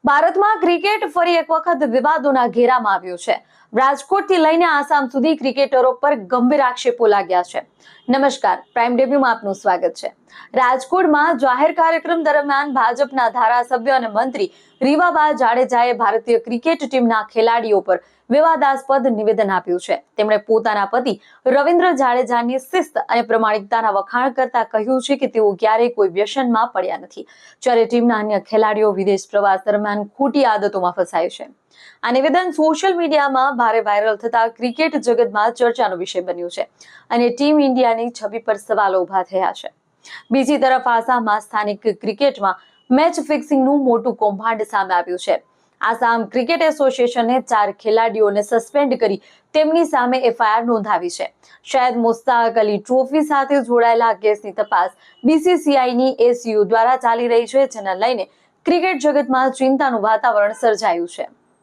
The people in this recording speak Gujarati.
ભારતમાં ક્રિકેટ ફરી એક વખત વિવાદોના ઘેરામાં આવ્યું છે. રાજકોટથી લઈને આસામ સુધી ક્રિકેટરો પર ગંભીર આક્ષેપો લાગ્યા છે. નમસ્કાર, પ્રાઇમ ડેબ્યુમાં આપનું સ્વાગત છે. રાજકોટમાં જાહેર કાર્યક્રમ દરમિયાન ભાજપના ધારાસભ્ય અને મંત્રી રીવાબા જાડેજાએ ભારતીય ક્રિકેટ ટીમના ખેલાડીઓ પર વિવાદાસ્પદ નિવેદન આપ્યું છે. તેમણે પોતાના પતિ રવિન્દ્ર જાડેજાની શિસ્ત અને પ્રમાણિકતાના વખાણ કરતા કહ્યું છે કે તેઓ ક્યારેય કોઈ વ્યસનમાં પડ્યા નથી, જ્યારે ટીમના અન્ય ખેલાડીઓ વિદેશ પ્રવાસ દરમિયાન ખોટી આદતોમાં ફસાય છે. આ નિવેદન સોશિયલ મીડિયામાં ભારે વાયરલ થતા ક્રિકેટ જગતમાં ચર્ચાનો વિષય બન્યું છે અને ટીમ ઇન્ડિયાની છબી પર સવાલો ઉભા થયા છે. બીજી તરફ આસામમાં સ્થાનિક ક્રિકેટમાં મેચ ફિક્સિંગનું મોટું કૌભાંડ સામે આવ્યું છે. આસામ ક્રિકેટ એસોસિએશને 4 ખેલાડીઓને સસ્પેન્ડ કરી તેમની સામે એફઆઈઆર નોંધાવી છે. શાયદ મુસ્તાક અલી ટ્રોફી સાથે જોડાયેલા કેસની તપાસ બીસીસીઆઈની એસયુ દ્વારા ચાલી રહી છે, જેને લઈને ક્રિકેટ જગતમાં ચિંતાનું વાતાવરણ સર્જાયું છે.